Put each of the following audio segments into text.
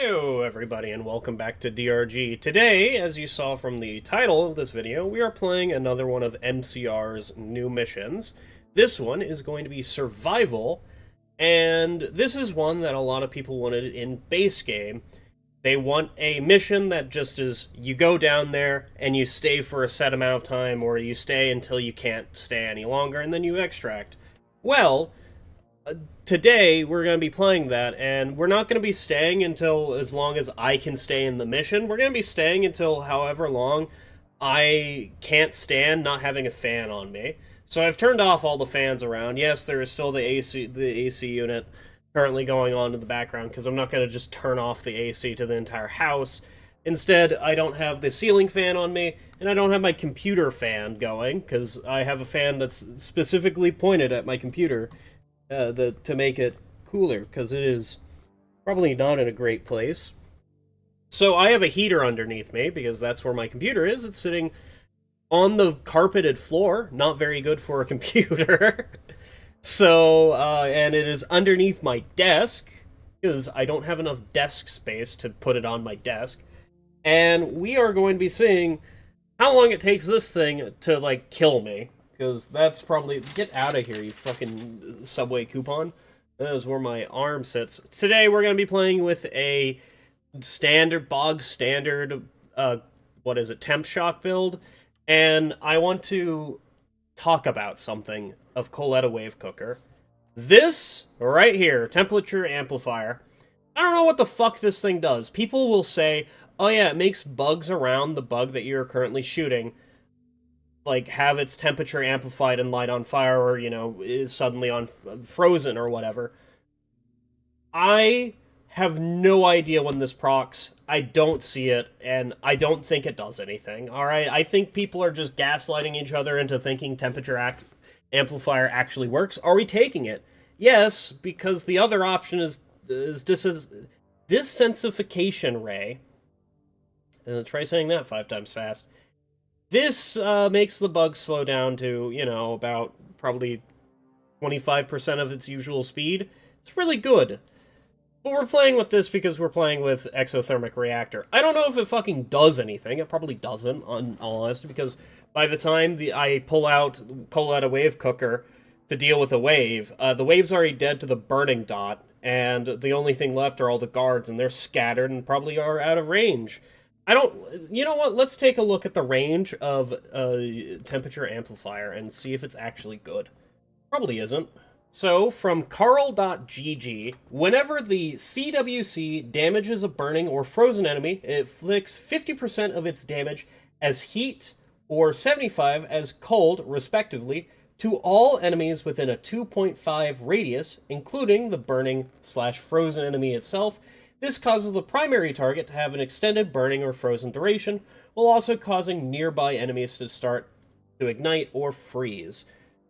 Hello everybody and welcome back to DRG. Today, as you saw from the title of this video, we are playing another one of MCR's new missions. This one is going to be Survival, and this is one that a lot of people wanted in base game. They want a mission that just is, you go down there and you stay for a set amount of time, or you stay until you can't stay any longer, and then you extract. Well, today we're going to be playing that, and we're not going to be staying until as long as I can stay in the mission. We're going to be staying until however long I can't stand not having a fan on me. So I've turned off all the fans around. Yes, there is still the AC unit currently going on in the background, because I'm not going to just turn off the AC to the entire house. Instead, I don't have the ceiling fan on me, and I don't have my computer fan going, because I have a fan that's specifically pointed at my computer to make it cooler, because it is probably not in a great place. So I have a heater underneath me, because that's where my computer is. It's sitting on the carpeted floor, not very good for a computer. So, and it is underneath my desk, because I don't have enough desk space to put it on my desk. And we are going to be seeing how long it takes this thing to, like, kill me. Because that's probably... Get out of here, you fucking Subway coupon. That is where my arm sits. Today we're going to be playing with a bog standard, temp shock build. And I want to talk about something of Coletta Wave Cooker. This, right here, temperature amplifier. I don't know what the fuck this thing does. People will say, oh yeah, it makes bugs around the bug that you're currently shooting, like, have its temperature amplified and light on fire, or, you know, is suddenly on frozen or whatever. I have no idea when this procs. I don't see it, and I don't think it does anything, alright? I think people are just gaslighting each other into thinking temperature amplifier actually works. Are we taking it? Yes, because the other option is desensification ray. Try saying that 5 times fast. This makes the bug slow down to, you know, about probably 25% of its usual speed. It's really good. But we're playing with this because we're playing with Exothermic Reactor. I don't know if it fucking does anything. It probably doesn't, on all honesty, because by the time I pull out Coletta Wave Cooker to deal with a wave, the wave's already dead to the burning dot, and the only thing left are all the guards, and they're scattered and probably are out of range. You know what, let's take a look at the range of a temperature amplifier and see if it's actually good. Probably isn't. So, from Carl.gg, whenever the CWC damages a burning or frozen enemy, it inflicts 50% of its damage as heat or 75% as cold, respectively, to all enemies within a 2.5 radius, including the burning/frozen enemy itself. This causes the primary target to have an extended burning or frozen duration, while also causing nearby enemies to start to ignite or freeze.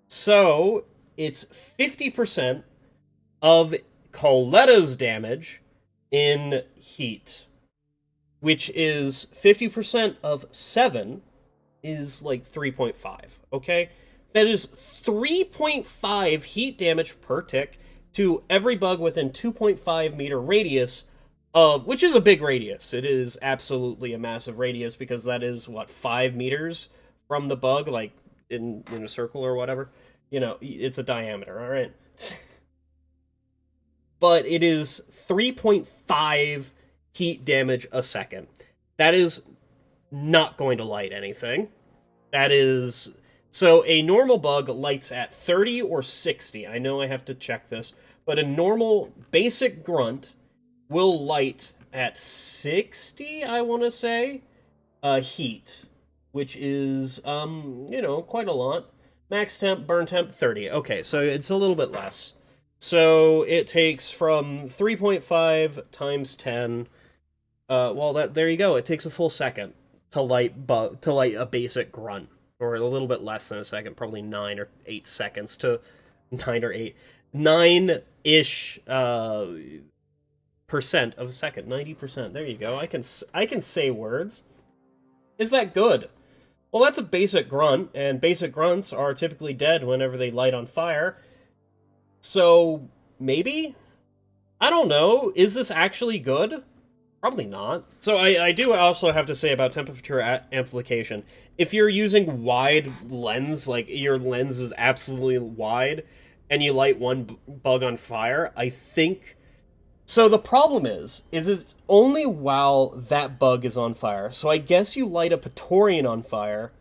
So, it's 50% of Coletta's damage in heat, which is 50% of 7 is like 3.5, okay? That is 3.5 heat damage per tick to every bug within 2.5 meter radius of, which is a big radius. It is absolutely a massive radius, because that is, what, 5 meters from the bug, like, in a circle or whatever? You know, it's a diameter, alright? But it is 3.5 heat damage a second. That is not going to light anything. That is... So, a normal bug lights at 30 or 60. I know I have to check this. But a normal basic grunt will light at 60, I want to say, heat, which is, you know, quite a lot. Max temp, burn temp, 30. Okay, so it's a little bit less. So it takes from 3.5 times 10, there you go. It takes a full second to light a basic grunt, or a little bit less than a second, probably 9 or 8 seconds to 9 or 8. 9-ish, percent of a second, 90%. There you go. I can say words. Is that good? Well, that's a basic grunt, and basic grunts are typically dead whenever they light on fire. So, maybe? I don't know. Is this actually good? Probably not. So I do also have to say about temperature amplification. If you're using wide lens, like your lens is absolutely wide, and you light one bug on fire, I think... So the problem is it's only while that bug is on fire. So I guess you light a Praetorian on fire.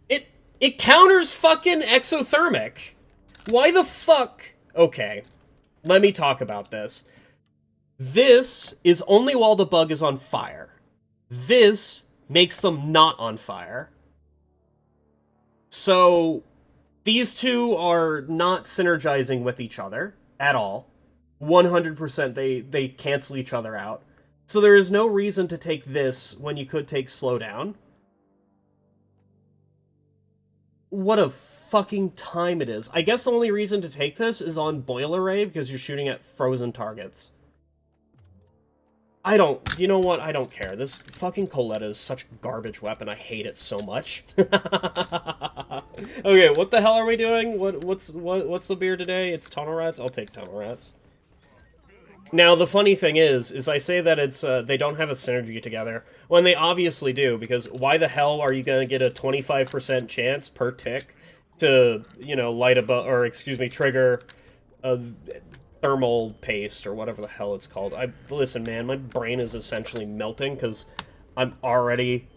It counters fucking exothermic. Why the fuck? Okay, let me talk about this. This is only while the bug is on fire. This makes them not on fire. So these two are not synergizing with each other at all. 100% they cancel each other out. So there is no reason to take this when you could take slowdown. What a fucking time it is. I guess the only reason to take this is on Boiler Ray because you're shooting at frozen targets. You know what? I don't care. This fucking Coletta is such a garbage weapon. I hate it so much. Okay, what the hell are we doing? What's the beer today? It's Tunnel Rats? I'll take Tunnel Rats. Now, the funny thing is I say that it's they don't have a synergy together, when they obviously do, because why the hell are you gonna get a 25% chance per tick to, you know, light a or excuse me, trigger a thermal paste, or whatever the hell it's called. Listen, man, my brain is essentially melting, because I'm already...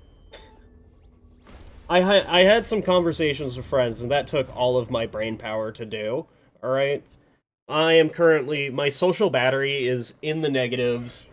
I had some conversations with friends, and that took all of my brain power to do, alright? I am currently... My social battery is in the negatives.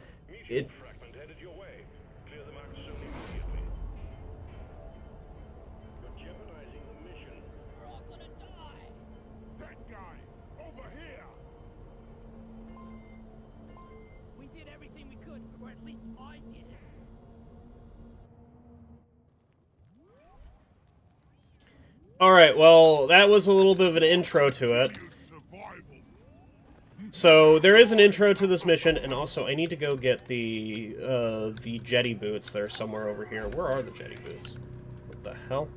Alright, well, that was a little bit of an intro to it. So, there is an intro to this mission, and also, I need to go get the jetty boots. They're somewhere over here. Where are the jetty boots? What the hell?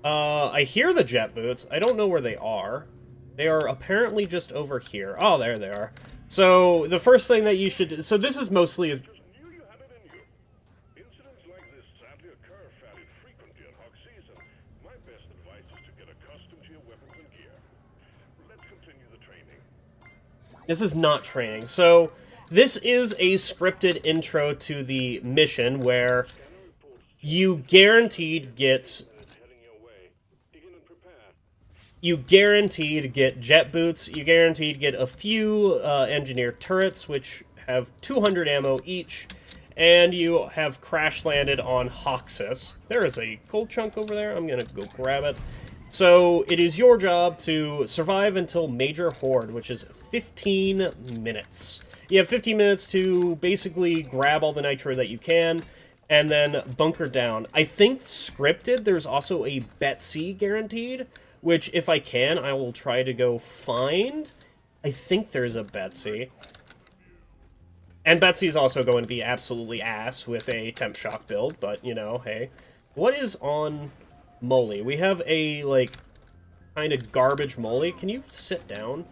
I hear the jet boots. I don't know where they are. They are apparently just over here. Oh, there they are. So, the first thing that you should do... So, this is mostly... This is not training. So, this is a scripted intro to the mission where you guaranteed get... You guaranteed get jet boots, you guaranteed get a few engineer turrets, which have 200 ammo each, and you have crash landed on Hoxus. There is a gold chunk over there. I'm gonna go grab it. So, it is your job to survive until Major Horde, which is 15 minutes. You have 15 minutes to basically grab all the nitro that you can, and then bunker down. I think scripted, there's also a Betsy guaranteed, which, if I can, I will try to go find. I think there's a Betsy. And Betsy's also going to be absolutely ass with a temp shock build, but, you know, hey. What is on... Molly? We have a, like, kind of garbage Molly. Can you sit down?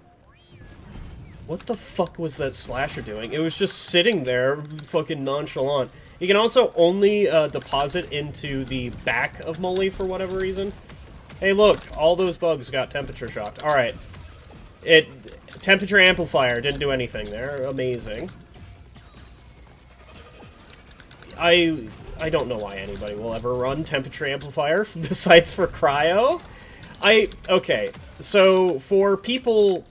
What the fuck was that slasher doing? It was just sitting there, fucking nonchalant. You can also only deposit into the back of Molly for whatever reason. Hey, look, all those bugs got temperature shocked. Alright. Temperature amplifier didn't do anything there. Amazing. I don't know why anybody will ever run temperature amplifier besides for cryo. Okay, so for people's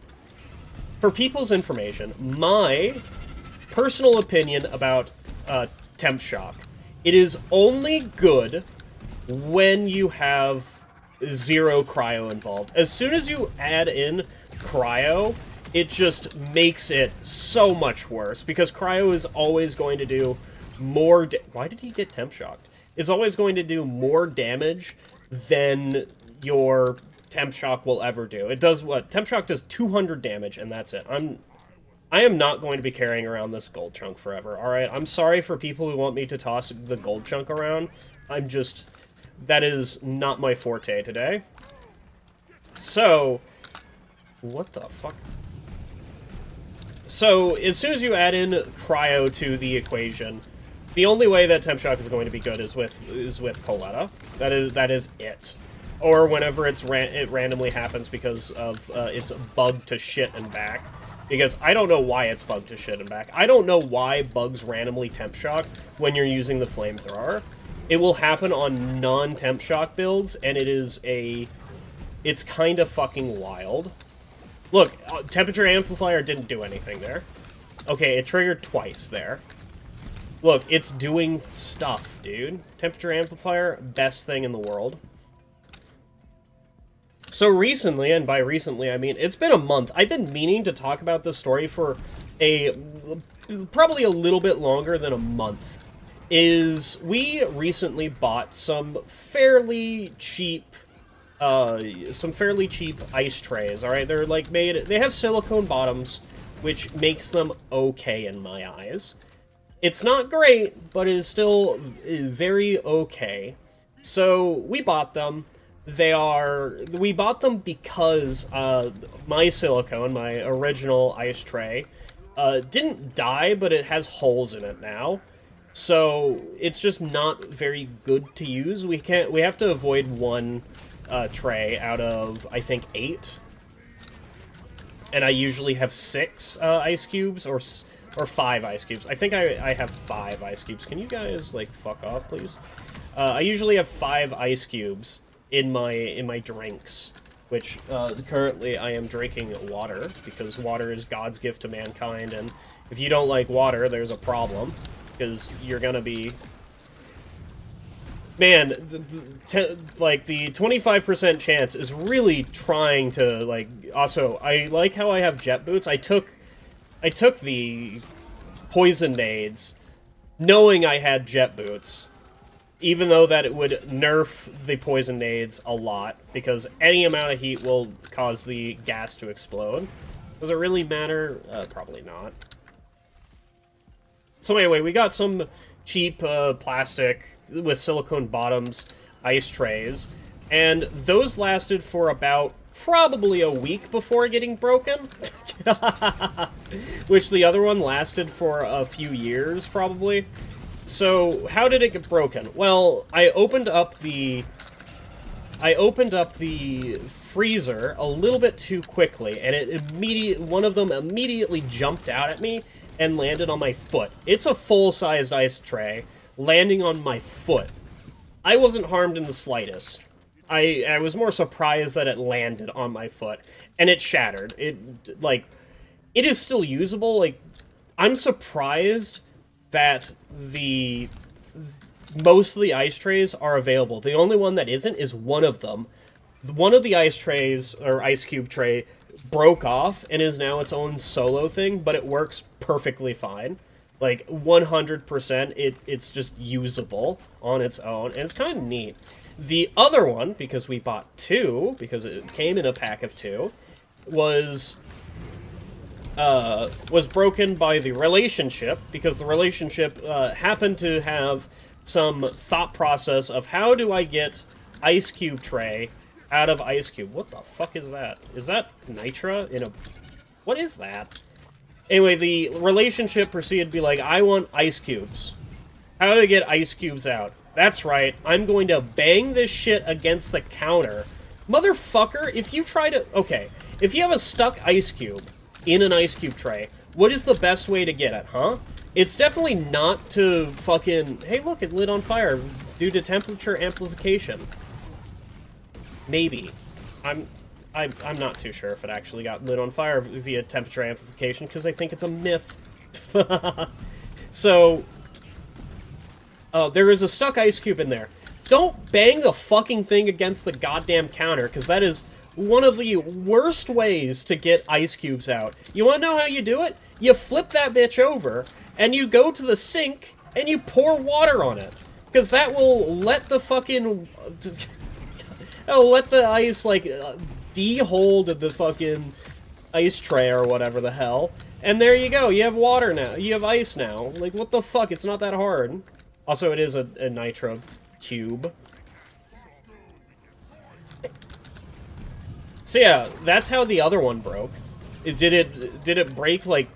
information, my personal opinion about temp shock, it is only good when you have zero cryo involved. As soon as you add in cryo, it just makes it so much worse, because cryo is always going to do more... Why did he get temp shocked? Is always going to do more damage than your temp shock will ever do. It does what? Temp shock does 200 damage, and that's it. I am not going to be carrying around this gold chunk forever, alright? I'm sorry for people who want me to toss the gold chunk around. I'm just... That is not my forte today. So... What the fuck? So, as soon as you add in cryo to the equation, the only way that temp shock is going to be good is with Coletta. That is it. Or whenever it randomly happens because of it's bugged to shit and back. Because I don't know why it's bugged to shit and back. I don't know why bugs randomly temp shock when you're using the flamethrower. It will happen on non-temp shock builds, and it's kind of fucking wild. Look, temperature amplifier didn't do anything there. Okay, it triggered twice there. Look, it's doing stuff, dude. Temperature amplifier, best thing in the world. So recently, and by recently I mean it's been a month, I've been meaning to talk about this story for probably a little bit longer than a month. We recently bought some fairly cheap ice trays, alright? They're like they have silicone bottoms, which makes them okay in my eyes. It's not great, but it is still very okay. So, we bought them. We bought them because my silicone, my original ice tray, didn't die, but it has holes in it now. So, it's just not very good to use. We have to avoid one tray out of, I think, 8. And I usually have 6 ice cubes, or 5 ice cubes. I think I have 5 ice cubes. Can you guys, like, fuck off, please? I usually have 5 ice cubes in my drinks, which currently I am drinking water, because water is God's gift to mankind, and if you don't like water, there's a problem, because you're gonna be... Man, like, the 25% chance is really trying to, like... Also, I like how I have jet boots. I took the poison nades knowing I had jet boots, even though that it would nerf the poison nades a lot, because any amount of heat will cause the gas to explode. Does it really matter? Probably not. So anyway, we got some cheap plastic with silicone bottoms ice trays, and those lasted for about probably a week before getting broken. Which the other one lasted for a few years, probably. So, how did it get broken? Well, I opened up the freezer a little bit too quickly, and one of them immediately jumped out at me and landed on my foot. It's a full-sized ice tray landing on my foot. I wasn't harmed in the slightest. I was more surprised that it landed on my foot, and it shattered. It is still usable. Like, I'm surprised that most of the ice trays are available. The only one that isn't is one of them. One of the ice trays, or ice cube tray, broke off and is now its own solo thing, but it works perfectly fine. Like, 100%, it's just usable on its own, and it's kind of neat. The other one, because we bought 2, because it came in a pack of 2, was broken by the relationship, because the relationship happened to have some thought process of how do I get ice cube tray out of ice cube. What the fuck is that? Is that nitra in a... What is that? Anyway, the relationship proceeded to be like, I want ice cubes. How do I get ice cubes out? That's right, I'm going to bang this shit against the counter. Motherfucker, if you try to... Okay, if you have a stuck ice cube in an ice cube tray, what is the best way to get it, huh? It's definitely not to fucking... Hey, look, it lit on fire due to temperature amplification. Maybe. I'm not too sure if it actually got lit on fire via temperature amplification, because I think it's a myth. So... there is a stuck ice cube in there. Don't bang the fucking thing against the goddamn counter, because that is one of the worst ways to get ice cubes out. You want to know how you do it? You flip that bitch over, and you go to the sink, and you pour water on it. Because that will let the fucking... It'll let the ice, like, de-hold the fucking ice tray or whatever the hell. And there you go, you have water now. You have ice now. Like, what the fuck? It's not that hard. Also, it is a nitro cube. So yeah, that's how the other one broke. Did it break, like,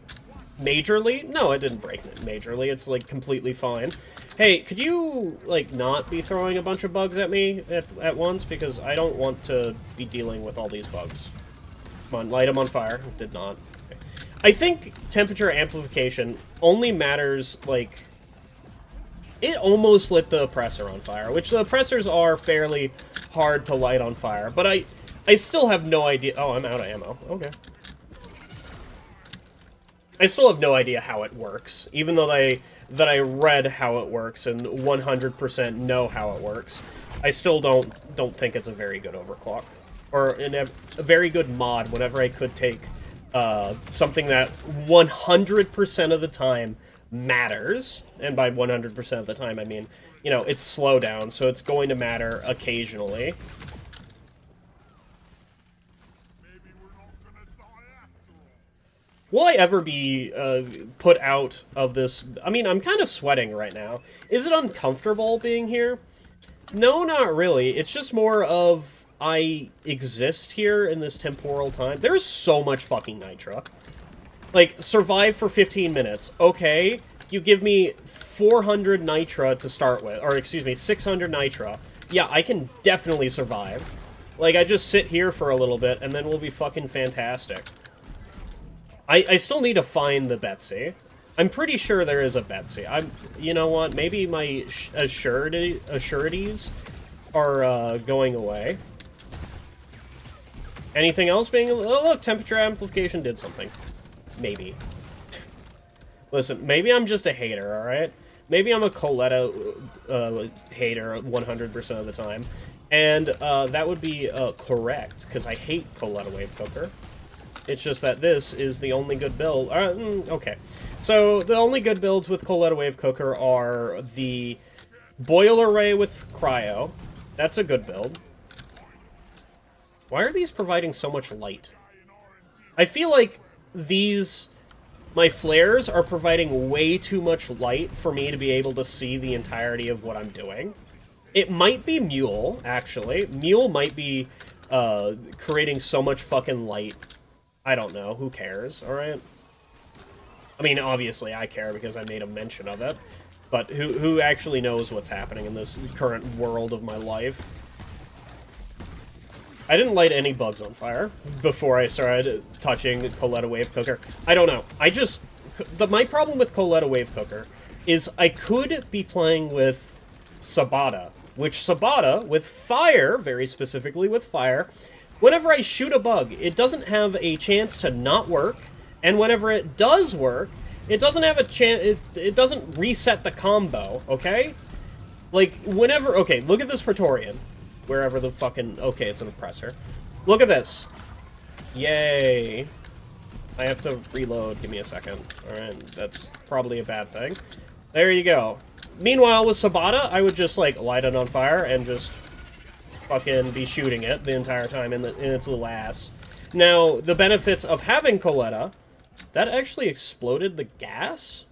majorly. No, it didn't break majorly. It's, like, completely fine. Hey, could you, like, not be throwing a bunch of bugs at me at once? Because I don't want to be dealing with all these bugs. Come on, light them on fire. It did not. Okay. I think temperature amplification only matters, like... It almost lit the oppressor on fire, which the oppressors are fairly hard to light on fire. But I still have no idea... Oh, I'm out of ammo. Okay. I still have no idea how it works, even though that I read how it works and 100% know how it works. I still don't think it's a very good overclock, or a very good mod. Whenever I could take something that 100% of the time matters, and by 100% of the time I mean, you know, it's slowdown, so it's going to matter occasionally. Will I ever be put out of this? I mean, I'm kind of sweating right now. Is it uncomfortable being here? No, not really. It's just more of I exist here in this temporal time. There's so much fucking nitra. Like, survive for 15 minutes. Okay, you give me 400 nitra to start with. Or, excuse me, 600 nitra. Yeah, I can definitely survive. Like, I just sit here for a little bit, and then we'll be fucking fantastic. I still need to find the Betsy. I'm pretty sure there is a Betsy. You know what? Maybe my assurities are going away. Anything else being... Oh, look, temperature amplification did something. Maybe. Listen, maybe I'm just a hater, alright? Maybe I'm a Coletta hater 100% of the time. And that would be correct, because I hate Coletta Wave Cooker. It's just that this is the only good build. Okay. So, the only good builds with Coletta Wave Cooker are the Boil Array with Cryo. That's a good build. Why are these providing so much light? I feel like my flares are providing way too much light for me to be able to see the entirety of what I'm doing. It might be Mule, actually. Mule might be creating so much fucking light. I don't know. Who cares, alright? I mean, obviously I care because I made a mention of it. But who actually knows what's happening in this current world of my life? I didn't light any bugs on fire before I started touching Coletta Wave Cooker. I don't know. My problem with Coletta Wave Cooker is I could be playing with Sabata, which Sabata, with fire, very specifically with fire, whenever I shoot a bug, it doesn't have a chance to not work, and whenever it does work, it doesn't have a chance, it doesn't reset the combo, okay? Like, whenever, okay, look at this Praetorian, wherever the fucking, okay, it's an oppressor. Look at this. Yay. I have to reload, give me a second. Alright, that's probably a bad thing. There you go. Meanwhile, with Sabata, I would just, like, light it on fire and just fucking be shooting it the entire time in its little ass. Now, the benefits of having Coletta, that actually exploded the gas?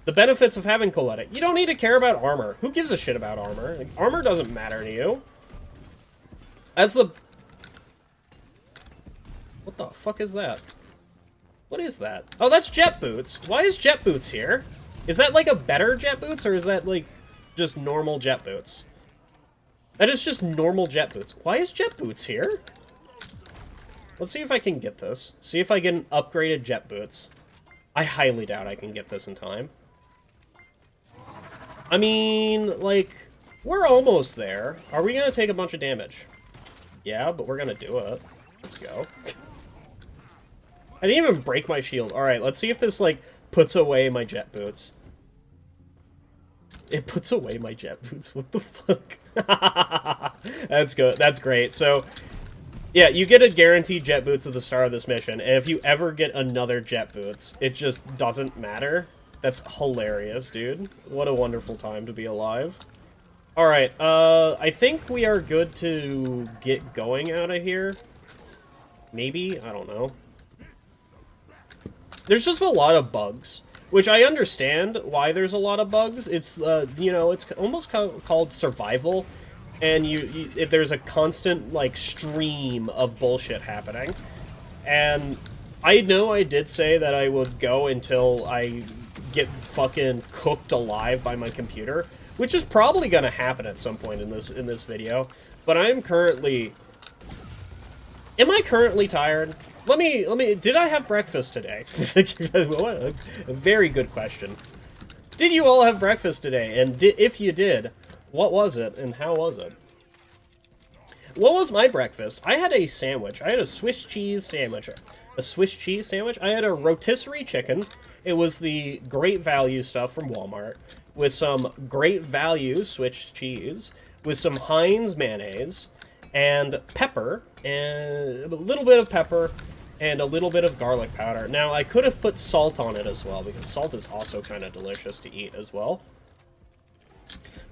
The benefits of having Coletta. You don't need to care about armor. Who gives a shit about armor? Like, armor doesn't matter to you. As the... What the fuck is that? What is that? Oh, that's Jet Boots. Why is Jet Boots here? Is that, like, a better Jet Boots, or is that, like, just normal Jet Boots? That is just normal Jet Boots. Why is Jet Boots here? Let's see if I can get this. See if I get an upgraded Jet Boots. I highly doubt I can get this in time. I mean, like, we're almost there. Are we gonna take a bunch of damage? Yeah, but we're gonna do it. Let's go. I didn't even break my shield. Alright, let's see if this, like, puts away my Jet Boots. It puts away my Jet Boots. What the fuck? That's good. That's great. So, yeah, you get a guaranteed Jet Boots at the start of this mission, and if you ever get another Jet Boots, it just doesn't matter. That's hilarious, dude. What a wonderful time to be alive. Alright, I think we are good to get going out of here. Maybe? I don't know. There's just a lot of bugs. Which I understand why there's a lot of bugs. It's, you know, it's almost called survival. And there's a constant, like, stream of bullshit happening. And I know I did say that I would go until I get fucking cooked alive by my computer, which is probably going to happen at some point in this video. But I'm currently... Am I currently tired? Let me... Did I have breakfast today? A very good question. Did you all have breakfast today? And if you did, what was it and how was it? What was my breakfast? I had a sandwich. I had a Swiss cheese sandwich. A Swiss cheese sandwich? I had a rotisserie chicken. It was the Great Value stuff from Walmart, with some Great Value Swiss cheese, with some Heinz mayonnaise, and pepper, and a little bit of pepper, and a little bit of garlic powder. Now, I could have put salt on it as well, because salt is also kind of delicious to eat as well.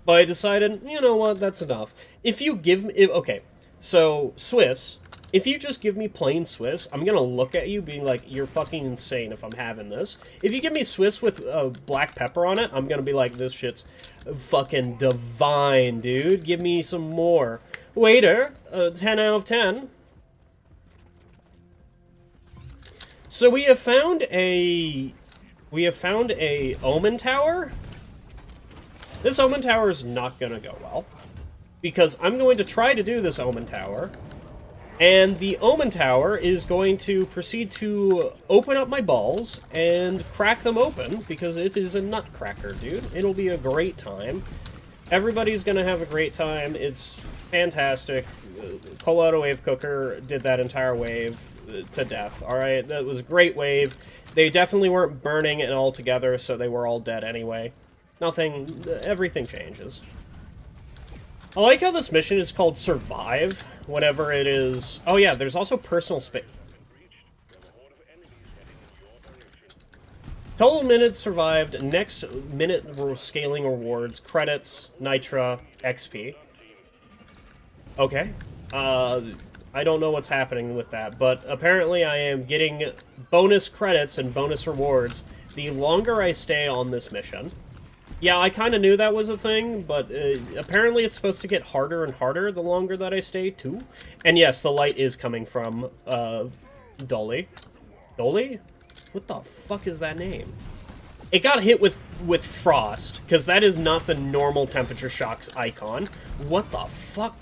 But I decided, you know what, that's enough. If you give me... Okay, so, Swiss... If you just give me plain Swiss, I'm gonna look at you being like, you're fucking insane if I'm having this. If you give me Swiss with black pepper on it, I'm gonna be like, this shit's fucking divine, dude. Give me some more. Waiter, 10 out of 10. So we have found a Omen Tower. This Omen Tower is not gonna go well, because I'm going to try to do this Omen Tower. And the Omen Tower is going to proceed to open up my balls and crack them open, because it is a nutcracker, dude. It'll be a great time. Everybody's gonna have a great time. It's fantastic. Colorado Wave Cooker did that entire wave to death, alright? That was a great wave. They definitely weren't burning it all together, so they were all dead anyway. Nothing... everything changes. I like how this mission is called Survive, whenever it is... Oh yeah, there's also personal space. Total minutes survived, next minute scaling rewards, credits, nitra, XP. Okay. I don't know what's happening with that, but apparently I am getting bonus credits and bonus rewards the longer I stay on this mission. Yeah, I kind of knew that was a thing, but apparently it's supposed to get harder and harder the longer that I stay, too. And yes, the light is coming from, Dolly. Dolly? What the fuck is that name? It got hit with frost, because that is not the normal temperature shock's icon. What the fuck?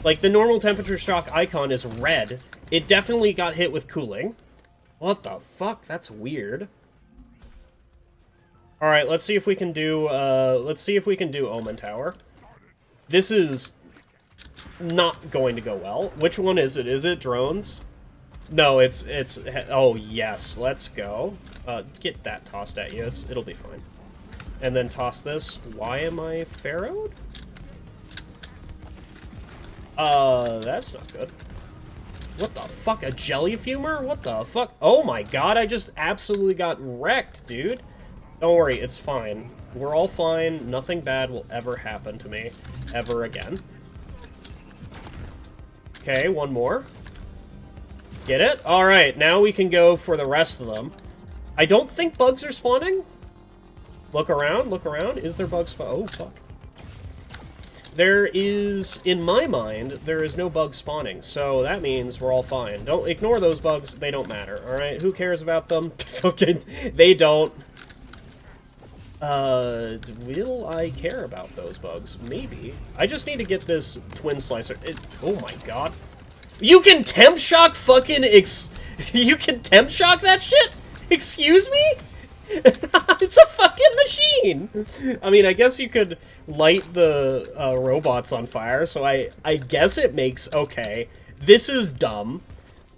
Like, the normal temperature shock icon is red. It definitely got hit with cooling. What the fuck? That's weird. Alright, let's see if we can do, Omen Tower. This is not going to go well. Which one is it? Is it drones? No, it's, oh yes, let's go. Get that tossed at you, it'll be fine. And then toss this. Why am I pharaohed? That's not good. What the fuck, a jelly fumer? What the fuck? Oh my god, I just absolutely got wrecked, dude. Don't worry, it's fine. We're all fine. Nothing bad will ever happen to me. Ever again. Okay, one more. Get it? Alright, now we can go for the rest of them. I don't think bugs are spawning. Look around, look around. Is there bugs spawn? Oh, fuck. There is, in my mind, there is no bug spawning, so that means we're all fine. Don't ignore those bugs, they don't matter, alright? Who cares about them? Okay, they don't. Will I care about those bugs? Maybe. I just need to get this twin slicer. Oh my god. You can temp shock fucking you can temp shock that shit? Excuse me? It's a fucking machine! I mean, I guess you could light the robots on fire, so I guess it makes... Okay. This is dumb.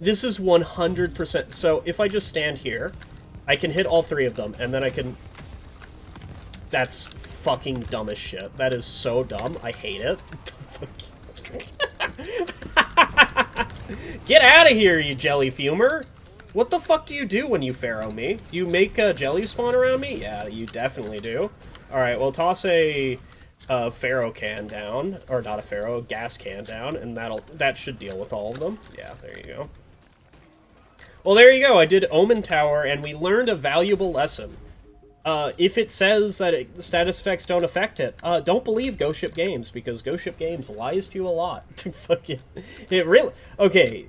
This is 100%... So, if I just stand here, I can hit all three of them, and then I can... That's fucking dumb as shit. That is so dumb. I hate it. Get out of here, you jelly fumer! What the fuck do you do when you pharaoh me? Do you make a jelly spawn around me? Yeah, you definitely do. Alright, well, toss a pharaoh can down. Or not a pharaoh, a gas can down, and that should deal with all of them. Yeah, there you go. Well, there you go. I did Omen Tower, and we learned a valuable lesson. If it says that the status effects don't affect it, don't believe Ghost Ship Games, because Ghost Ship Games lies to you a lot. Fucking, it really... Okay,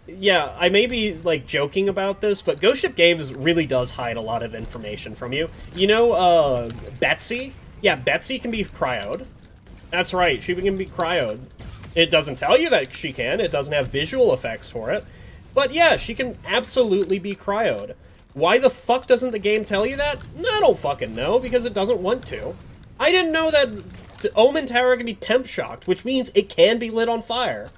yeah, I may be, like, joking about this, but Ghost Ship Games really does hide a lot of information from you. You know, Betsy? Yeah, Betsy can be cryoed. That's right, she can be cryoed. It doesn't tell you that she can, it doesn't have visual effects for it. But yeah, she can absolutely be cryoed. Why the fuck doesn't the game tell you that? I don't fucking know, because it doesn't want to. I didn't know that Omen Tower can be temp shocked, which means it can be lit on fire.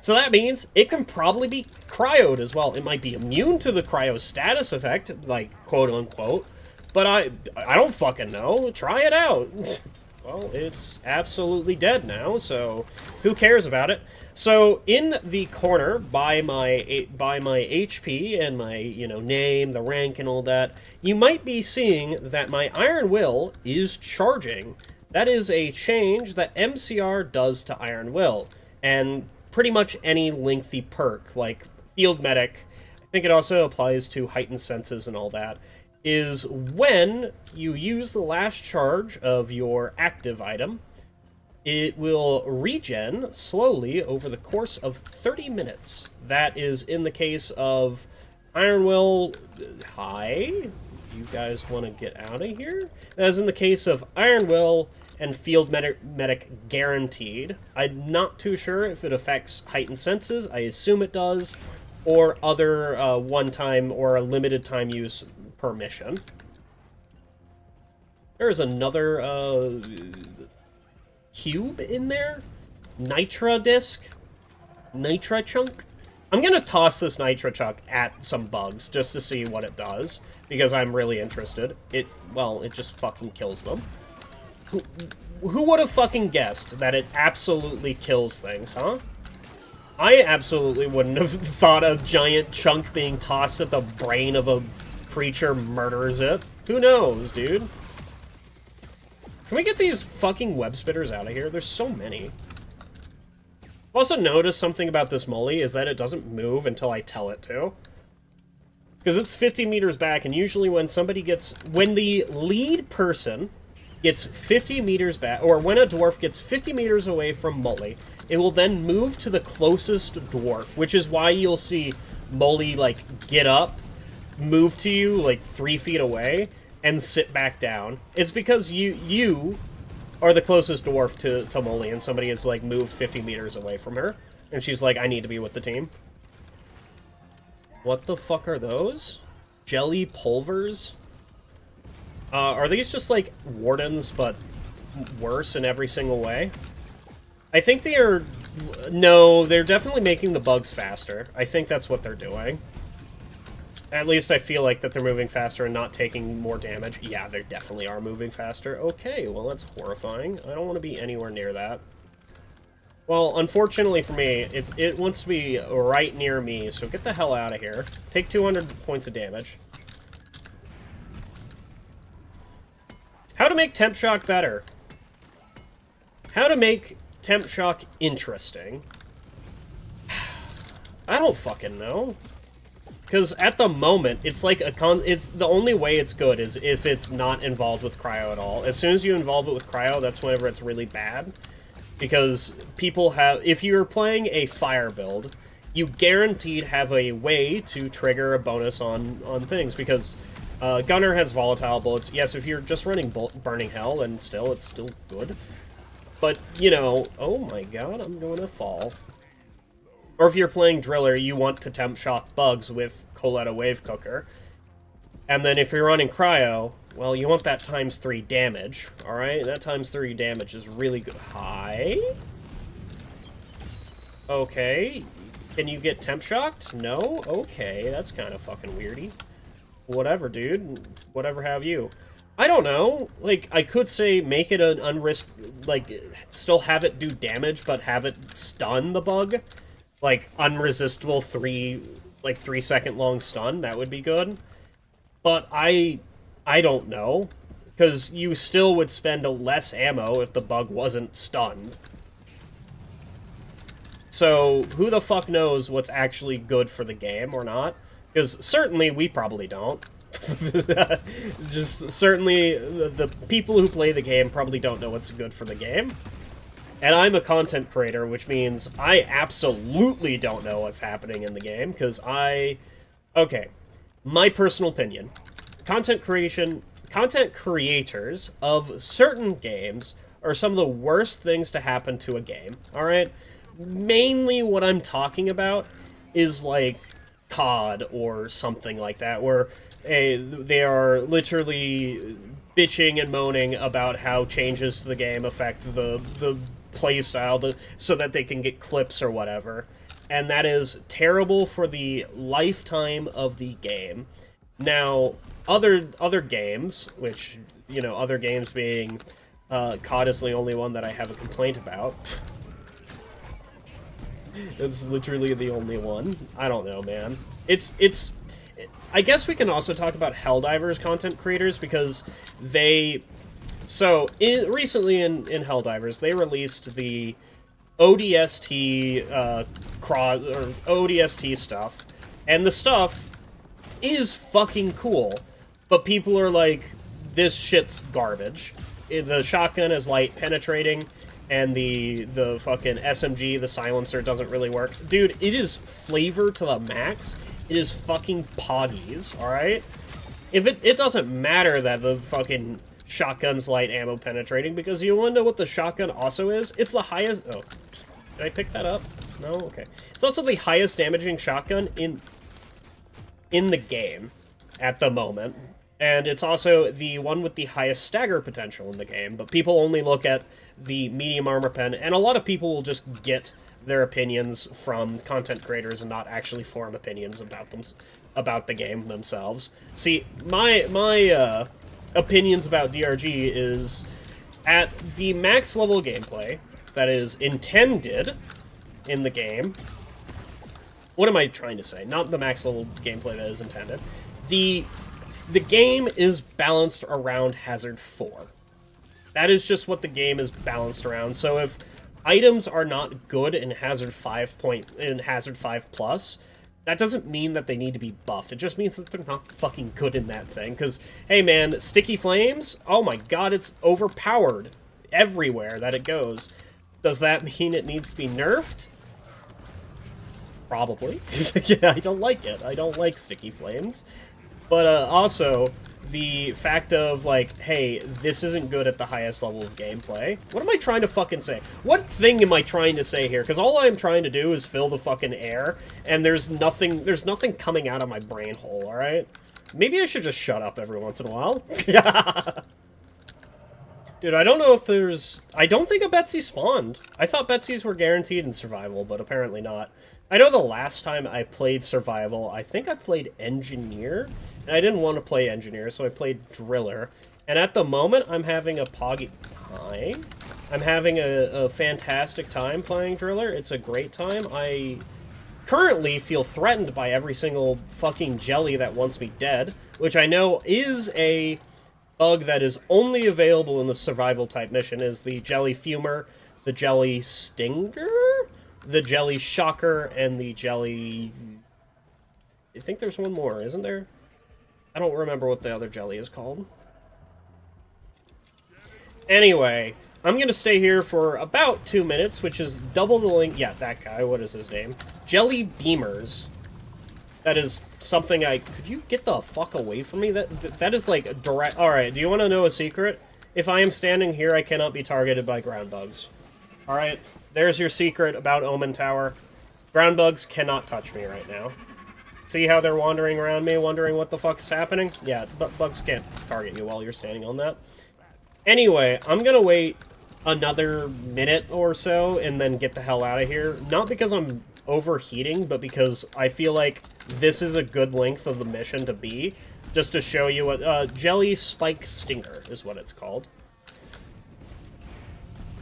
So that means it can probably be cryoed as well. It might be immune to the cryo status effect, like, quote-unquote, but I don't fucking know. Try it out. Well, it's absolutely dead now, so who cares about it? So in the corner, by my HP and my, you know, name, the rank, and all that, you might be seeing that my Iron Will is charging. That is a change that MCR does to Iron Will, and pretty much any lengthy perk, like Field Medic, I think it also applies to Heightened Senses and all that, is when you use the last charge of your active item, it will regen slowly over the course of 30 minutes. That is in the case of Iron Will... Hi? You guys want to get out of here? That is in the case of Iron Will and Field Medic Guaranteed. I'm not too sure if it affects Heightened Senses. I assume it does. Or other one-time or a limited time use per mission. There's another cube in there? Nitra disc? Nitra chunk? I'm gonna toss this Nitra chunk at some bugs just to see what it does, because I'm really interested. Well, it just fucking kills them. Who would have fucking guessed that it absolutely kills things, huh? I absolutely wouldn't have thought a giant chunk being tossed at the brain of a creature murders it. Who knows, dude? Can we get these fucking web spitters out of here? There's so many. I've also noticed something about this molly is that it doesn't move until I tell it to. Because it's 50 meters back, and usually when somebody gets... When the lead person gets 50 meters back, or when a dwarf gets 50 meters away from Molly, it will then move to the closest dwarf, which is why you'll see Molly, like, get up, move to you, like, 3 feet away, and sit back down. It's because you are the closest dwarf to Molly, and somebody has, like, moved 50 meters away from her, and she's like, I need to be with the team. What the fuck are those? Jelly pulvers? Are these just, like, wardens, but worse in every single way? I think they are... No, they're definitely making the bugs faster. I think that's what they're doing. At least I feel like that they're moving faster and not taking more damage. Yeah, they definitely are moving faster. Okay, well, that's horrifying. I don't want to be anywhere near that. Well, unfortunately for me, it wants to be right near me, so get the hell out of here. Take 200 points of damage. How to make Temp Shock better. How to make Temp Shock interesting. I don't fucking know. Because at the moment, it's like it's the only way it's good is if it's not involved with cryo at all. As soon as you involve it with cryo, that's whenever it's really bad. Because people have... If you're playing a fire build, you guaranteed have a way to trigger a bonus on things. Because Gunner has volatile bullets. Yes, if you're just running Burning Hell, then still, it's still good. But, you know... Oh my god, I'm going to fall. Or if you're playing Driller, you want to temp shock bugs with Coletta Wave Cooker. And then if you're running Cryo, well, you want that times 3 damage, alright? That times 3 damage is really good. Hi? Okay. Can you get temp shocked? No? Okay, that's kind of fucking weirdy. Whatever, dude. Whatever have you. I don't know. Like, I could say make it an unrisk... Like, still have it do damage, but have it stun the bug. Like, unresistible 3-second long stun, that would be good. But I don't know, because you still would spend less ammo if the bug wasn't stunned. So, who the fuck knows what's actually good for the game or not? Because certainly we probably don't. Just certainly the people who play the game probably don't know what's good for the game. And I'm a content creator, which means I absolutely don't know what's happening in the game, because okay, my personal opinion, content creators of certain games are some of the worst things to happen to a game, alright? Mainly what I'm talking about is, like, COD or something like that, where they are literally bitching and moaning about how changes to the game affect the playstyle so that they can get clips or whatever. And that is terrible for the lifetime of the game. Now, other games, which, you know, other games being COD is the only one that I have a complaint about. It's literally the only one. I don't know, man. I guess we can also talk about Helldivers content creators, because they... So, recently in Helldivers, they released the ODST, ODST stuff, and the stuff is fucking cool, but people are like, this shit's garbage. The shotgun is light penetrating, and the fucking SMG, the silencer, doesn't really work. Dude, it is flavor to the max. It is fucking poggies, alright? If it doesn't matter that the fucking shotgun's light ammo penetrating, because you want to know what the shotgun also is? It's the highest... Oh, did I pick that up? No? Okay. It's also the highest damaging shotgun in the game at the moment. And it's also the one with the highest stagger potential in the game, but people only look at the medium armor pen, and a lot of people will just get their opinions from content creators and not actually form opinions about the game themselves. See, my opinions about DRG is at the max level gameplay that is intended in the game. What am I trying to say? Not the max level gameplay that is intended. The game is balanced around Hazard 4. That is just what the game is balanced around. So if items are not good in Hazard 5 plus, that doesn't mean that they need to be buffed. It just means that they're not fucking good in that thing. Because, hey man, Sticky Flames, oh my god, it's overpowered everywhere that it goes. Does that mean it needs to be nerfed? Probably. Yeah, I don't like it. I don't like Sticky Flames. But also, the fact of, like, hey, this isn't good at the highest level of gameplay. What am I trying to fucking say? What thing am I trying to say here? Because all I'm trying to do is fill the fucking air, and there's nothing coming out of my brain hole, alright? Maybe I should just shut up every once in a while. Dude, I don't know if there's... I don't think a Betsy spawned. I thought Betsy's were guaranteed in survival, but apparently not. I know the last time I played survival, I think I played engineer, and I didn't want to play engineer, so I played driller. And at the moment, I'm having a poggy time. I'm having a fantastic time playing driller. It's a great time. I currently feel threatened by every single fucking jelly that wants me dead, which I know is a bug that is only available in the survival type mission, is the jelly fumer, the jelly stinger, the jelly shocker, and the jelly... I think there's one more, isn't there? I don't remember what the other jelly is called. Anyway, I'm gonna stay here for about 2 minutes, which is double the length... Yeah, that guy, what is his name? Jelly Beamers. That is something I... Could you get the fuck away from me? That is like a direct... Alright, do you want to know a secret? If I am standing here, I cannot be targeted by ground bugs. Alright? There's your secret about Omen Tower. Ground bugs cannot touch me right now. See how they're wandering around me, wondering what the fuck's happening? Yeah, bugs can't target you while you're standing on that. Anyway, I'm gonna wait another minute or so and then get the hell out of here. Not because I'm overheating, but because I feel like this is a good length of the mission to be. Just to show you what... Jelly Spike Stinger is what it's called.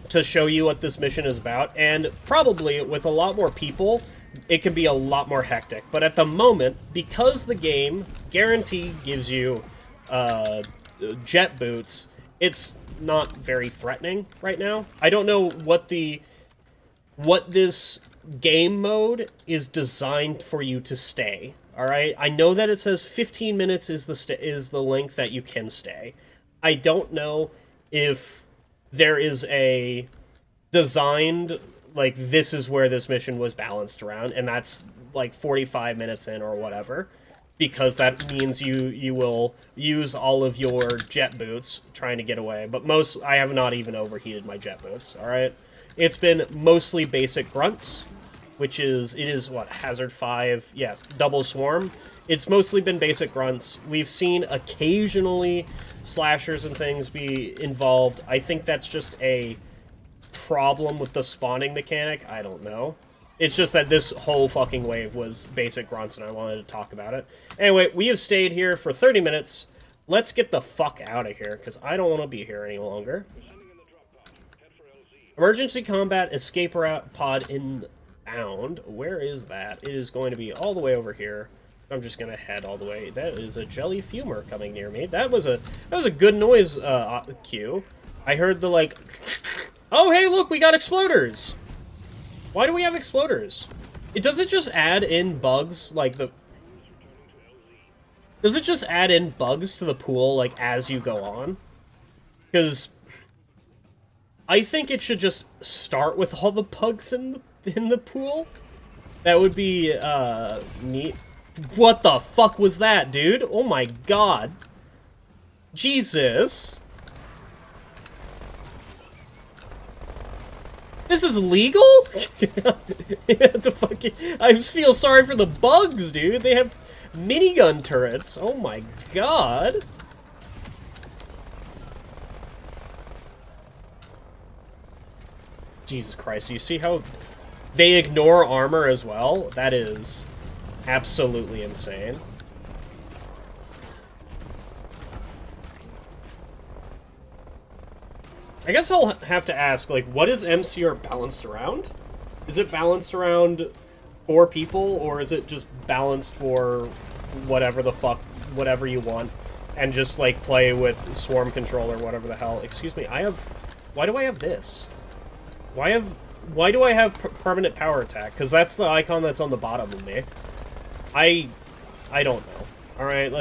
To show you what this mission is about, and probably with a lot more people, it can be a lot more hectic. But at the moment, because the game guarantee gives you jet boots, it's not very threatening right now. I don't know what this game mode is designed for you to stay. All right, I know that it says 15 minutes is the length that you can stay. I don't know if there is a designed, like, this is where this mission was balanced around, and that's, like, 45 minutes in or whatever, because that means you will use all of your jet boots trying to get away. But I have not even overheated my jet boots, alright? It's been mostly basic grunts, which is, what, Hazard 5, yes, double swarm. It's mostly been basic grunts. We've seen occasionally slashers and things be involved. I think that's just a problem with the spawning mechanic. I don't know. It's just that this whole fucking wave was basic grunts, and I wanted to talk about it. Anyway, we have stayed here for 30 minutes. Let's get the fuck out of here, because I don't want to be here any longer. Emergency combat escape route pod inbound. Where is that? It is going to be all the way over here. I'm just gonna head all the way. That is a jelly fumer coming near me. That was a good noise cue. I heard the, like, oh hey look, we got exploders. Why do we have exploders? Does it just add in bugs, like does it just add in bugs to the pool, like, as you go on? Because I think it should just start with all the bugs in the pool. That would be neat. What the fuck was that, dude? Oh my god. Jesus. This is legal? I feel sorry for the bugs, dude. They have minigun turrets. Oh my god. Jesus Christ, you see how they ignore armor as well? That is absolutely insane. I guess I'll have to ask, like, what is MCR balanced around? Is it balanced around 4 people, or is it just balanced for whatever the fuck, whatever you want, and just, like, play with swarm control or whatever the hell? Excuse me, why do I have this? Why do I have permanent power attack? Because that's the icon that's on the bottom of me. I don't know. Alright,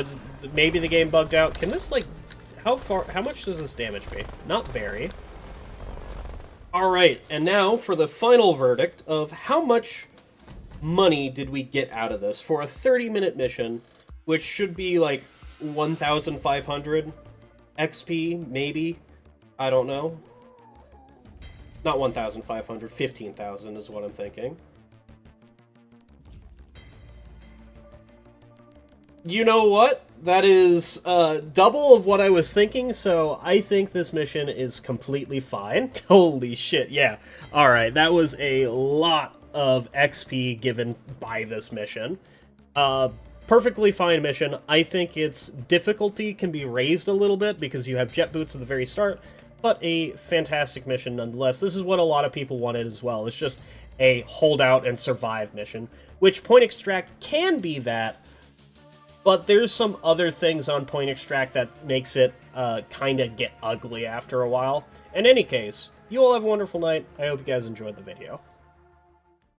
maybe the game bugged out. Can this, like, how much does this damage me? Not very. Alright, and now for the final verdict of how much money did we get out of this for a 30-minute mission, which should be, like, 1,500 XP, maybe? I don't know. Not 1,500, 15,000 is what I'm thinking. You know what? That is double of what I was thinking, so I think this mission is completely fine. Holy shit, yeah. Alright, that was a lot of XP given by this mission. Perfectly fine mission. I think its difficulty can be raised a little bit because you have jet boots at the very start, but a fantastic mission nonetheless. This is what a lot of people wanted as well. It's just a hold out and survive mission, which Point Extract can be that, but there's some other things on Point Extract that makes it kind of get ugly after a while. In any case, you all have a wonderful night. I hope you guys enjoyed the video.